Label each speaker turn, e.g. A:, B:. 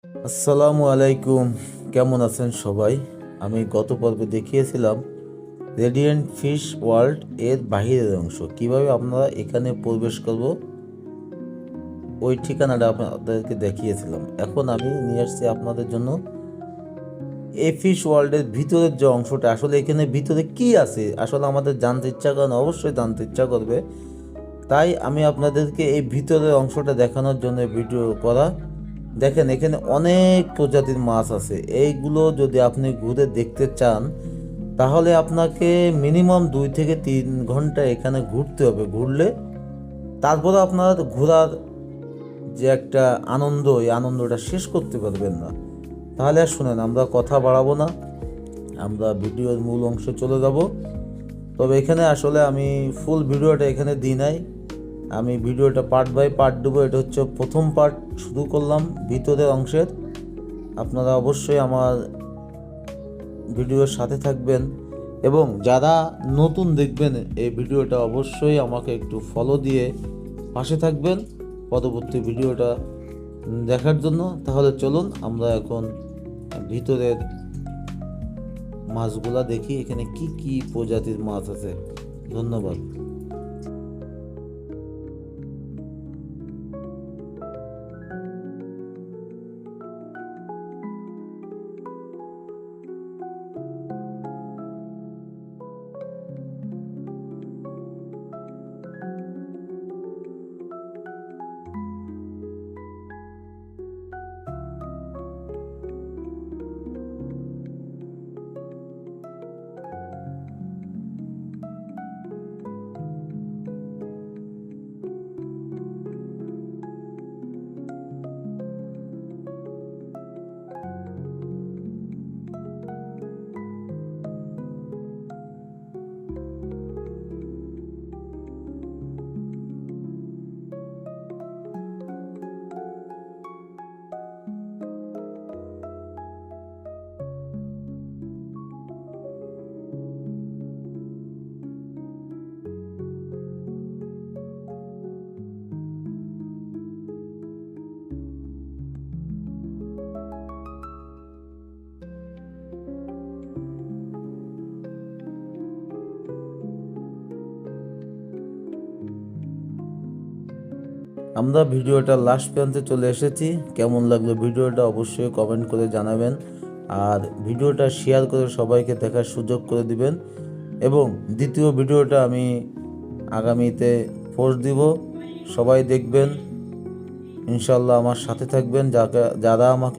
A: আসসালামু আলাইকুম, কেমন আছেন সবাই? আমি গত পর্বে দেখিয়েছিলাম রেডিয়েন্ট ফিশ ওয়ার্ল্ড এর বাহিরের অংশ, কিভাবে আপনারা এখানে প্রবেশ করব ওই ঠিকানাটা আপনাদেরকে দেখিয়েছিলাম। এখন আমি নিয়ে আসছি আপনাদের জন্য এই ফিশ ওয়ার্ল্ডের ভিতরের যে অংশটা, আসলে এখানে ভিতরে কি আছে আসলে আমাদের জানতে ইচ্ছা করে, অবশ্যই জানতে ইচ্ছা করবে। তাই আমি আপনাদেরকে এই ভিতরের অংশটা দেখানোর জন্য ভিডিও করা। দেখেন, এখানে অনেক প্রজাতির মাছ আছে। এইগুলো যদি আপনি ঘুরে দেখতে চান তাহলে আপনাকে মিনিমাম 2 থেকে 3 ঘন্টা এখানে ঘুরতে হবে। ঘুরলে তারপরে আপনার ঘোরার যে একটা আনন্দ, এই আনন্দটা শেষ করতে পারবেন না। তাহলে আর শুনেন, আমরা কথা বাড়াবো না, আমরা ভিডিওর মূল অংশে চলে যাব। তবে এখানে আসলে আমি ফুল ভিডিওটা এখানে দিই নাই, আমি ভিডিওটা পার্ট বাই পার্ট দেবো। এটা হচ্ছে প্রথম পার্ট, শুরু করলাম ভিতরের অংশের। আপনারা অবশ্যই আমার ভিডিওর সাথে থাকবেন এবং যারা নতুন দেখবেন এই ভিডিওটা অবশ্যই আমাকে একটু ফলো দিয়ে পাশে থাকবেন পরবর্তী ভিডিওটা দেখার জন্য। তাহলে চলুন আমরা এখন ভিতরের মাছগুলা দেখি, এখানে কি কি প্রজাতির মাছ আছে। ধন্যবাদ। আমরা ভিডিওটা লাস্ট প্রান্তে চলে এসেছি। কেমন লাগলো ভিডিওটা অবশ্যই কমেন্ট করে জানাবেন, আর ভিডিওটা শেয়ার করে সবাইকে দেখার সুযোগ করে দিবেন। এবং দ্বিতীয় ভিডিওটা আমি আগামীতে পোস্ট দিব, সবাই দেখবেন। ইনশাল্লাহ আমার সাথে থাকবেন। যারা আমাকে